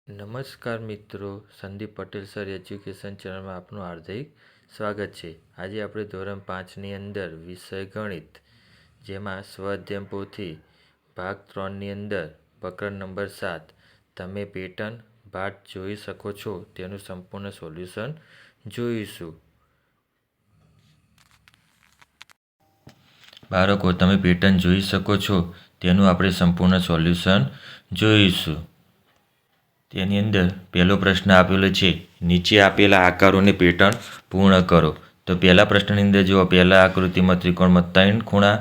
નમસ્કાર મિત્રો, Sandeep Patel sir education ચેનલમાં આપનું હાર્દિક સ્વાગત છે। આજે આપણે ધોરણ 5ની અંદર વિષય ગણિત જેમાં સ્વાધ્યાય પોથી ભાગ 3ની અંદર પ્રકરણ નંબર 7 તમે પેટર્ન પાઠ જોઈ શકો છો તેનું સંપૂર્ણ સોલ્યુશન જોઈશું। બાળકો, તમે પેટર્ન જોઈ શકો છો તેનું આપણે સંપૂર્ણ સોલ્યુશન જોઈશું। તેની અંદર પહેલો પ્રશ્ન આપેલો છે, નીચે આપેલા આકારોને પેટર્ન પૂર્ણ કરો। તો પહેલા પ્રશ્નની અંદર જુઓ, પહેલા આકૃતિમાં ત્રિકોણમાં 3 ખૂણા,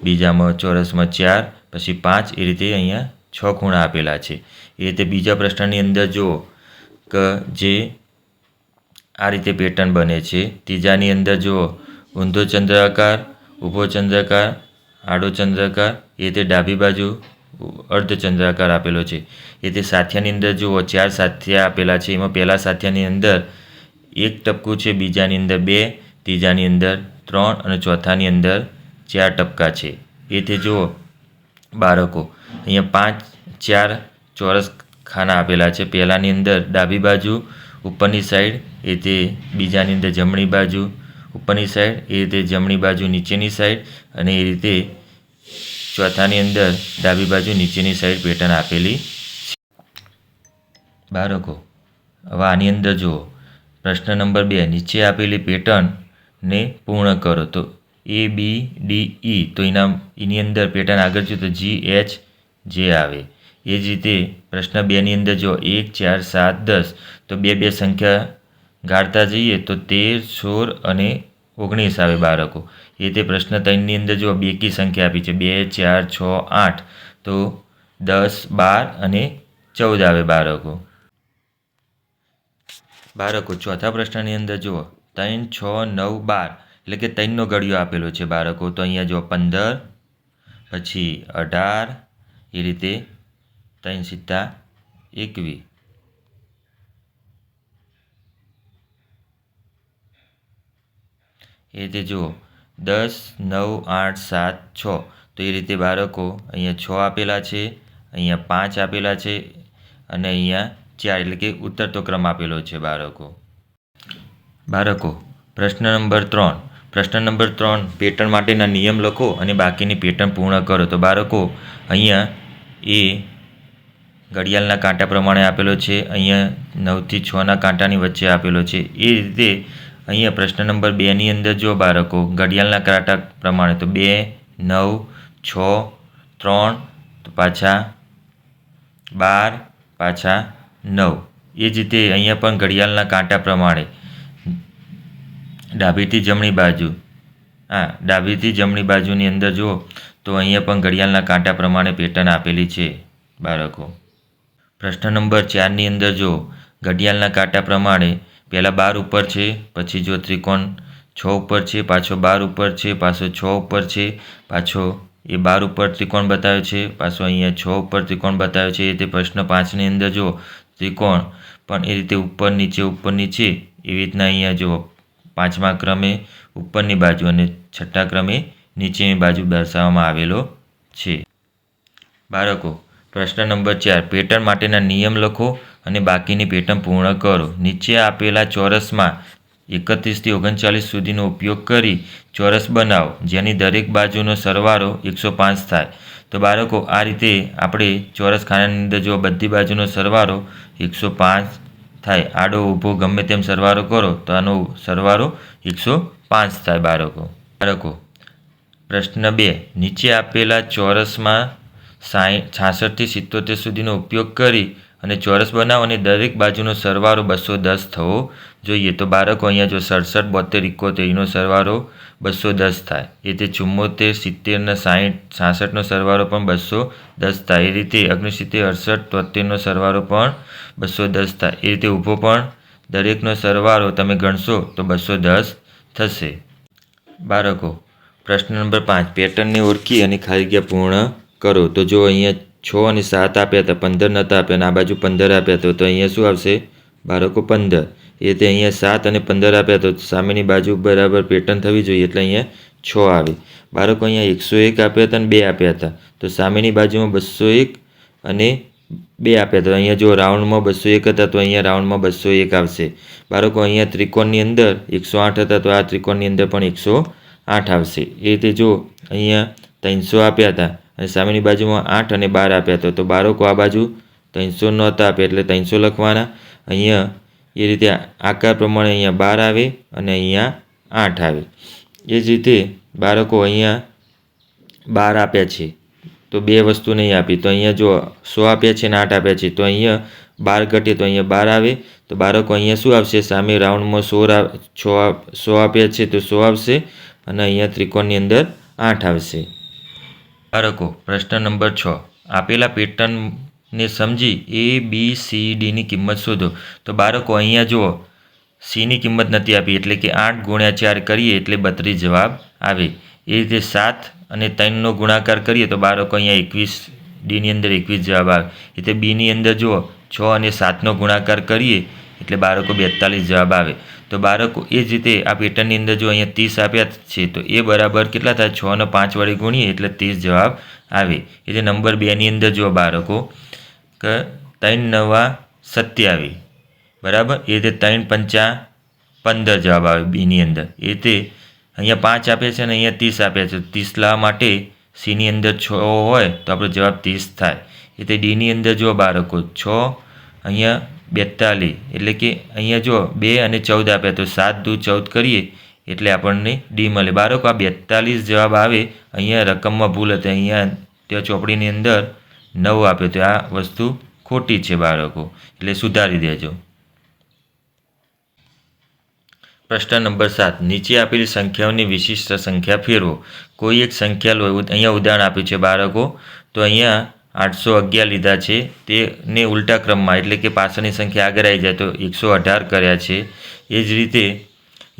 બીજામાં ચોરસમાં 4, પછી 5, એ રીતે અહીંયા 6 ખૂણા આપેલા છે। એ રીતે બીજા પ્રશ્નની અંદર જુઓ કે જે આ રીતે પેટર્ન બને છે। ત્રીજાની અંદર જુઓ, ઊંધો ચંદ્રાકાર, ઊભો ચંદ્રાકાર, આડો ચંદ્રાકાર, એ રીતે ડાબી બાજુ અર્ધચંદ્રાકાર આપેલો છે। એ તે સાથિયાની અંદર જુઓ, 4 સાથિયા આપેલા છે। એમાં પહેલા સાથિયાની અંદર 1 ટપકું છે, બીજાની અંદર 2, ત્રીજાની અંદર 3 અને ચોથાની અંદર 4 ટપકા છે। એ તે જુઓ બાળકો, અહીંયા 4 ચોરસ ખાના આપેલા છે। પહેલાની અંદર ડાબી બાજુ ઉપરની સાઈડ, એ તે બીજાની અંદર જમણી બાજુ ઉપરની સાઈડ, એ રીતે જમણી બાજુ નીચેની સાઈડ, અને એ રીતે ચોથાની અંદર ડાબી બાજુ નીચેની સાઈડ પેટર્ન આપેલી છે। બાળકો, હવે આની અંદર જુઓ, પ્રશ્ન નંબર 2, નીચે આપેલી પેટર્નને પૂર્ણ કરો। તો ABDE, તો એની અંદર પેટર્ન આગળ જોઈએ તો GHJ આવે। એ જ રીતે પ્રશ્ન 2ની અંદર જો 1, 4, 7, 10, તો 2 સંખ્યા ગાળતા જઈએ તો 13, 16 અને 19 આવે બાળકો। એ રીતે પ્રશ્ન 3ની અંદર જો બેકી સંખ્યા આપી છે, 2, 4, 6, 8, તો 10, 12 અને 14 આવે બાળકો। ચોથા પ્રશ્નની અંદર જુઓ, 3, 6, 9, 12, એટલે કે 3નો ઘડિયો આપેલો છે બાળકો। તો અહીંયા જો 15, પછી 18, એ રીતે 3 સિત્તા 21, એ રીતે જુઓ 10, 9, 8, 7, 6, તો એ રીતે બાળકો અહીંયા 6 આપેલા છે, અહીંયા 5 આપેલા છે, અને અહીંયા 4, એટલે કે ઉતરતો ક્રમ આપેલો છે બાળકો। પ્રશ્ન નંબર 3, પેટર્ન માટેના નિયમ લખો અને બાકીની પેટર્ન પૂર્ણ કરો। તો બાળકો, અહીંયા એ ઘડિયાળના કાંટા પ્રમાણે આપેલો છે, અહીંયા 9 થી 6ના કાંટાની વચ્ચે આપેલો છે। એ રીતે અહીંયા પ્રશ્ન નંબર 2ની અંદર જો બાળકો ઘડિયાળના કાંટા પ્રમાણે, તો 2, 9, 6, 3, તો પાછા 12, પાછા 9, એ જ રીતે અહીંયા પણ ઘડિયાળના કાંટા પ્રમાણે ડાબીથી જમણી બાજુની અંદર જુઓ તો અહીંયા પણ ઘડિયાળના કાંટા પ્રમાણે પેટર્ન આપેલી છે બાળકો। પ્રશ્ન નંબર 4ની અંદર જો ઘડિયાળના કાંટા પ્રમાણે પહેલાં 12 ઉપર છે, પછી જો ત્રિકોણ 6 ઉપર છે, પાછો 12 ઉપર છે, પાછો 6 ઉપર છે, પાછો એ 12 ઉપર ત્રિકોણ બતાવ્યો છે, પાછો અહીંયા 6 ઉપર ત્રિકોણ બતાવ્યો છે। એ રીતે પ્રશ્ન 5ની અંદર જો ત્રિકોણ પણ એ રીતે ઉપર નીચે એવી રીતના અહીંયા જુઓ 5મા ક્રમે ઉપરની બાજુ અને 6ઠ્ઠા ક્રમે નીચેની બાજુ દર્શાવવામાં આવેલો છે બાળકો। પ્રશ્ન નંબર 4, પેટર્ન માટેના નિયમ લખો અને બાકીની પેટર્ન પૂર્ણ કરો। નીચે આપેલા ચોરસમાં 31 થી 39 સુધીનો ઉપયોગ કરી ચોરસ બનાવો જેની દરેક બાજુનો સરવાળો 105 થાય। તો બાળકો, આ રીતે આપણે ચોરસ ખાનાની અંદર જો બધી બાજુનો સરવાળો 105 થાય, આડો ઊભો ગમે તેમ સરવાળો કરો તો આનો સરવાળો 105 થાય બાળકો। પ્રશ્ન 2, નીચે આપેલા ચોરસમાં 66 થી 77 સુધીનો ઉપયોગ કરી અને ચોરસ બનાવો અને દરેક બાજુનો સરવાળો 210 થવો જોઈએ। તો બાળકો, અહીંયા જો 67, 72, 71, એનો સરવાળો 210 થાય। એ રીતે 74, 70 અને 60, 66નો સરવાળો પણ 210 થાય। એ રીતે 69, 68, 73નો સરવાળો પણ 210 થાય। એ રીતે ઊભો પણ દરેકનો સરવાળો તમે ગણશો તો 210 થશે બાળકો। પ્રશ્ન નંબર 5, પેટર્નને ઓળખી અને ખાલી જગ્યા પૂર્ણ કરો। તો જો અહીંયા 6 અને 7 આપ્યા હતા, 15 નહોતા આપ્યા, અને આ બાજુ 15 આપ્યા તો અહીંયા શું આવશે બાળકો 15। એ રીતે અહીંયા 7 અને 15 આપ્યા તો સામેની બાજુ બરાબર પેટર્ન થવી જોઈએ, એટલે અહીંયા 6 આવે બાળકો। અહીંયા 101 આપ્યા હતા અને 2 આપ્યા હતા, તો સામેની બાજુમાં 201 અને 2 આપ્યા તો અહીંયા જો રાઉન્ડમાં 201 હતા તો અહીંયા રાઉન્ડમાં 201 આવશે. બાળકો અહીંયા ત્રિકોણની અંદર 108 હતા તો આ ત્રિકોણની અંદર પણ 108 આવશે. એ રીતે જો અહીંયા 300 આપ્યા હતા અને સામેની બાજુમાં 8 અને 12 આપ્યા હતા તો બાળકો આ બાજુ 300 નહોતા આપ્યા એટલે 300 લખવાના. અહીંયા એ રીતે આકાર પ્રમાણે અહીંયા 12 આવે અને અહીંયા 8 આવે. એ જ રીતે બાળકો અહીંયા 12 આપ્યા છે તો 2 વસ્તુ નહીં આપી તો અહીંયા જો 100 આપ્યા છે અને 8 આપ્યા છે તો અહીંયા 12 ઘટે તો અહીંયા 12 આવે. તો બાળકો અહીંયા શું આવશે? સામે રાઉન્ડમાં 100 આપ્યા છે તો 100 આવશે અને અહીંયા ત્રિકોણની અંદર 8 આવશે. બાળકો પ્રશ્ન નંબર 6 આપેલા પેટર્નને સમજી ABCDની કિંમત શોધો. તો બાળકો અહીંયા જુઓ Cની કિંમત નથી આપી એટલે કે 8 × 4 કરીએ એટલે 32 જવાબ આવે. એ રીતે 7 અને 3નો ગુણાકાર કરીએ તો બાળકો અહીંયા 21, Dની અંદર 21 જવાબ આવે. એ રીતે Bની અંદર જુઓ 6 અને 7નો ગુણાકાર કરીએ એટલે બાળકો 42 જવાબ આવે. તો બાળકો એ જ રીતે આ પેટર્નની અંદર જો અહીંયા 30 આપ્યા છે તો એ બરાબર કેટલા થાય? 6 અને 5 વડે ગુણીએ એટલે 30 જવાબ આવે. એ રીતે નંબર 2ની અંદર જુઓ બાળકો કે 3 × 9 = 27 બરાબર. એ રીતે 3 × 5 = 15 જવાબ આવે બીની અંદર. એ રીતે અહીંયા 5 આપ્યા છે અને અહીંયા 30 આપ્યા છે. 30 લાવવા માટે Cની અંદર 6 હોય તો આપણો જવાબ 30 થાય. એ રીતે Dની અંદર જો બાળકો 6 અહીંયા 42 એટલે કે અહીંયા જો 2 અને 14 આપ્યા તો 7 દૂ 14 કરીએ એટલે આપણને D મળે. બાળકો આ 42 જવાબ આવે. અહીંયા રકમમાં ભૂલ હતી, અહીંયા ત્યાં ચોપડીની અંદર 9 આપ્યો તો આ વસ્તુ ખોટી છે બાળકો, એટલે સુધારી દેજો. પ્રશ્ન નંબર 7 નીચે આપેલી સંખ્યાઓની વિશિષ્ટ સંખ્યા ફેરવો. કોઈ એક સંખ્યા લો. અહીંયા ઉદાહરણ આપ્યું છે બાળકો. તો અહીંયા 811 લીધા છે તેને ઉલટા ક્રમમાં એટલે કે પાછળની સંખ્યા આગળ આવી જાય તો 118 કર્યા છે. એ જ રીતે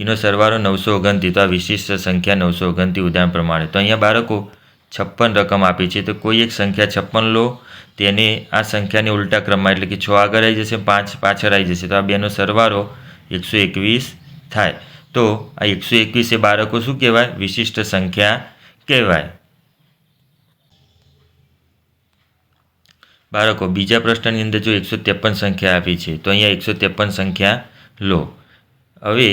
એનો સરવાળો 929. તો આ વિશિષ્ટ સંખ્યા 929 ઉદાહરણ પ્રમાણે. તો અહીંયા બાળકો 56 રકમ આપી છે તો કોઈ એક સંખ્યા 56 લો, તેને આ સંખ્યાને ઉલટા ક્રમમાં એટલે કે 6 આગળ આવી જશે, 5 પાછળ આવી જશે તો આ બેનો સરવાળો 121 થાય. તો આ 121 એ બાળકો શું કહેવાય? વિશિષ્ટ સંખ્યા કહેવાય. બાળકો બીજા પ્રશ્નની અંદર જો 153 સંખ્યા આપી છે તો અહીંયા 153 સંખ્યા લો. હવે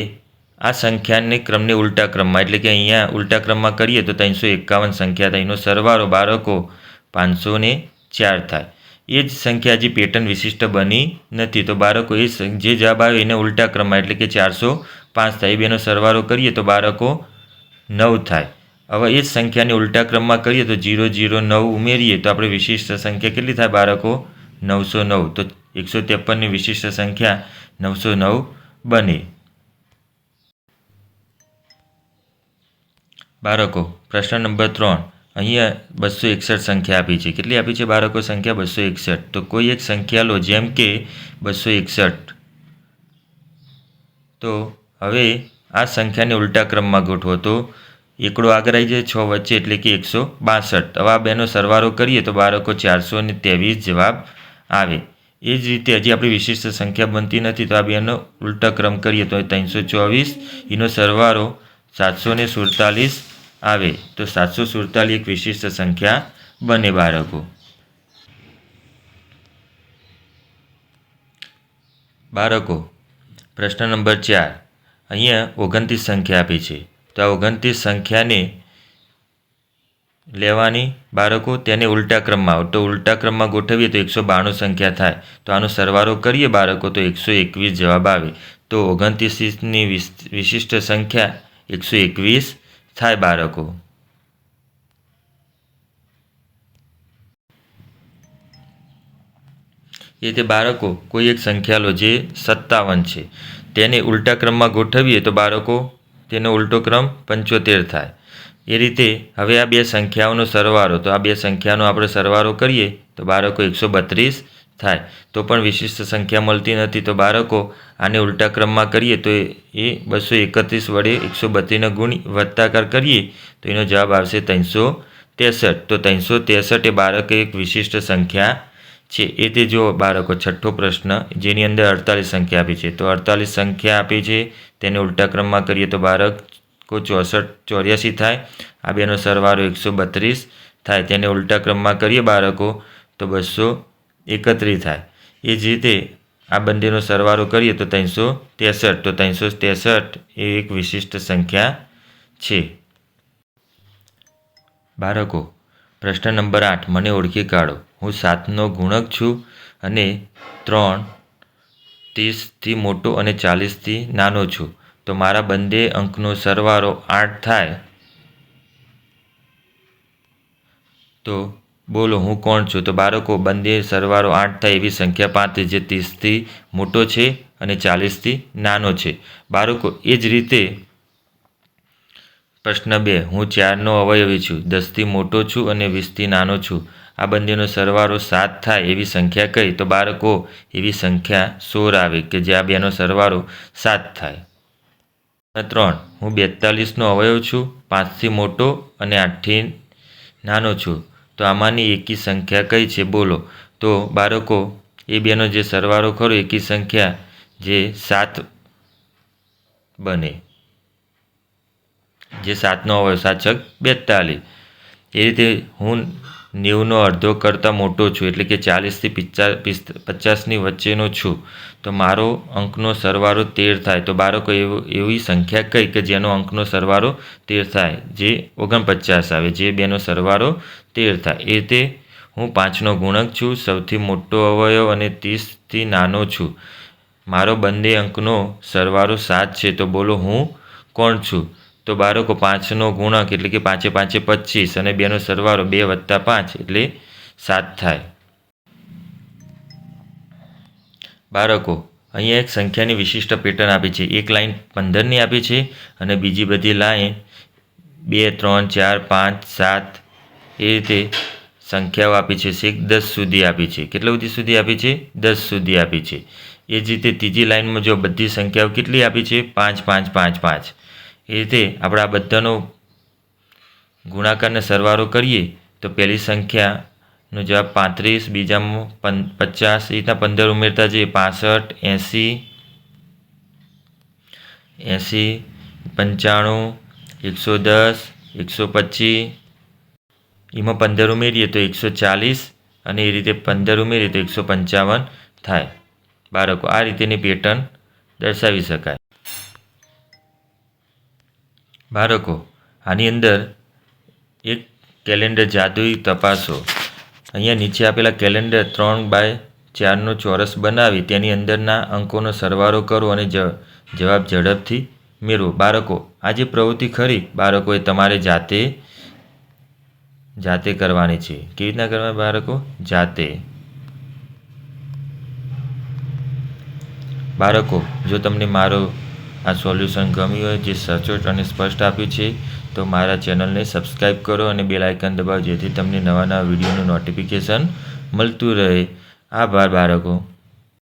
આ સંખ્યાને ક્રમને ઉલટા ક્રમમાં એટલે કે અહીંયા ઉલટા ક્રમમાં કરીએ તો 351 સંખ્યા થાય. એનો સરવાળો બાળકો 504 થાય. એ જ સંખ્યા હજી પેટર્ન વિશિષ્ટ બની નથી તો બાળકો એ જે જવાબ આવે એને ઉલટા ક્રમમાં એટલે કે 405 થાય. એ બેનો સરવાળો કરીએ તો બાળકો 9 થાય. હવે એ જ સંખ્યાને ઉલટા ક્રમમાં કરીએ તો 009 ઉમેરીએ તો આપણે વિશિષ્ટ સંખ્યા કેટલી થાય બાળકો? 909. તો 153ની વિશિષ્ટ સંખ્યા 909 બને. બાળકો પ્રશ્ન નંબર 3 અહીંયા 261 સંખ્યા આપી છે. કેટલી આપી છે બાળકો? સંખ્યા 261. તો કોઈ એક સંખ્યા લો જેમ કે 261. તો હવે આ સંખ્યાને ઉલટા ક્રમમાં ગોઠવો તો એકડો આગળ આવી જાય 6 વચ્ચે એટલે કે 162. હવે આ બેનો સરવાળો કરીએ તો બાળકો 423 જવાબ આવે. એ જ રીતે હજી આપણી વિશિષ્ટ સંખ્યા બનતી નથી તો આ બેનો ઉલટા ક્રમ કરીએ તો 324. એનો સરવાળો 747 આવે. તો 747 એક વિશિષ્ટ સંખ્યા બને બાળકો. બાળકો પ્રશ્ન નંબર 4 અહીંયા 29 સંખ્યા આપી છે તો આ 29 સંખ્યાને લેવાની બાળકો, તેને ઉલટા ક્રમમાં તો ઉલટા ક્રમમાં ગોઠવીએ તો 192 સંખ્યા થાય. તો આનો સરવાળો કરીએ બાળકો તો 121 જવાબ આવે. તો 29ની વિશિષ્ટ સંખ્યા 121 થાય બાળકો. એ રીતે બાળકો કોઈ એક સંખ્યા લો જે 57 છે, તેને ઉલટા ક્રમમાં ગોઠવીએ તો બાળકો તેનો ઉલટો ક્રમ 75 થાય. એ રીતે હવે આ બે સંખ્યાઓનો સરવાળો, તો આ બે સંખ્યાનો આપણે સરવાળો કરીએ તો બાળકો 132 થાય. તો પણ વિશિષ્ટ સંખ્યા મળતી નથી તો બાળકો આને ઉલટા ક્રમમાં કરીએ તો એ 231 વડે 132નો વત્તાકાર કરીએ તો એનો જવાબ આવશે 363. તો 363 એ બાળક એક વિશિષ્ટ સંખ્યા છે. એ તે જો બાળકો છઠ્ઠો પ્રશ્ન જેની અંદર 48 સંખ્યા આપી છે તો 48 સંખ્યા આપી છે તેને ઉલટા ક્રમમાં કરીએ તો બાળકો 84 થાય. આ બેનો સરવાળો 132 થાય. તેને ઉલટા ક્રમમાં કરીએ બાળકો તો 200 એકત્રીસ થાય. એ જ રીતે આ બંનેનો સરવાળો કરીએ તો 363. તો 363 એ એક વિશિષ્ટ સંખ્યા છે. બાળકો, પ્રશ્ન નંબર 8, મને ઓળખી કાઢો. હું 7નો ગુણક છું અને 3 30થી મોટો અને 40થી નાનો છું. તો મારા બંને અંકનો સરવાળો 8 થાય. તો બોલો હું કોણ છું? તો બાળકો, બંને સરવાળો 8 થાય એવી સંખ્યા 35 જે 30થી મોટો છે અને 40થી નાનો છે. બાળકો, એ જ રીતે પ્રશ્ન 2, હું 4નો અવયવી છું, 10થી મોટો છું અને 20થી નાનો છું. આ બંનેનો સરવાળો 7 થાય એવી સંખ્યા કઈ? તો બાળકો, એવી સંખ્યા 16 આવે કે જે આ બેનો સરવાળો 7 થાય. 3, હું 42નો અવયવ છું, 5થી મોટો અને 8થી નાનો છું. તો આમાંની એકી સંખ્યા કઈ છે? બોલો. તો બાળકો, એ બેનો જે સરવાળો ખરો એકી સંખ્યા જે 7 બને, જે 7નો અવયવ, 7 × 42. એ રીતે હું 90નો અડધો કરતાં મોટો છું એટલે કે 40થી 50ની વચ્ચેનો છું. તો મારો અંકનો સરવાળો 13 થાય. તો બાળકો, એવી સંખ્યા કઈ કે જેનો અંકનો સરવાળો 13 થાય, જે 49 આવે, જે બેનો સરવાળો 13 થાય. એ રીતે હું 5નો ગુણક છું, સૌથી મોટો અવયવ અને 30થી નાનો છું. મારો બંને અંકનો સરવાળો 7 છે. તો બોલો હું કોણ છું? તો બાળકો, 5નો ગુણક એટલે કે 5 × 5 = 25 અને બેનો સરવાળો 2 + 5 એટલે 7 થાય. બાળકો, અહીંયા એક સંખ્યાની વિશિષ્ટ પેટર્ન આપી છે. એક લાઈન 15ની આપી છે અને બીજી બધી લાઈન 2, 3, 4, 5, 7 એ રીતે સંખ્યાઓ આપી છે. છેક 10 સુધી આપી છે. કેટલા સુધી આપી છે? 10 સુધી આપી છે. એ જ રીતે ત્રીજી લાઈનમાં જો બધી સંખ્યાઓ કેટલી આપી છે? 5, 5, 5, 5. એ રીતે આપણે આ બધાનો ગુણાકારને સરવાળો કરીએ તો પહેલી સંખ્યાનો જવાબ 35, બીજામાં 50, એ રીતના 15 ઉમેરતા જઈએ. 65, 80, 95, 110, 125, એમાં 15 ઉમેરીએ તો 140 અને એ રીતે 15 ઉમેરીએ તો 155 થાય. બાળકો, આ રીતેની પેટર્ન દર્શાવી શકાય. બાળકો, આની અંદર એક કેલેન્ડર જાદુઈ તપાસો. અહીંયા નીચે આપેલા કેલેન્ડર 3x4નો ચોરસ બનાવી તેની અંદરના અંકોનો સરવાળો કરો અને જવાબ ઝડપથી મેળવો. બાળકો, આ જે પ્રવૃત્તિ ખરી બાળકો, એ તમારે જાતે કરવાની છે. કેવી રીતના કરવાની બાળકો? જાતે. બાળકો, જો તમને મારો આ સોલ્યુશન ગમ્યું હોય, જે સચોટ અને સ્પષ્ટ આપ્યું છે, તો મારા ચેનલને સબસ્ક્રાઈબ કરો અને બેલ આઇકન દબાવો જેથી તમને નવા વિડીયોનું નોટિફિકેશન મળતું રહે. આભાર બાળકો.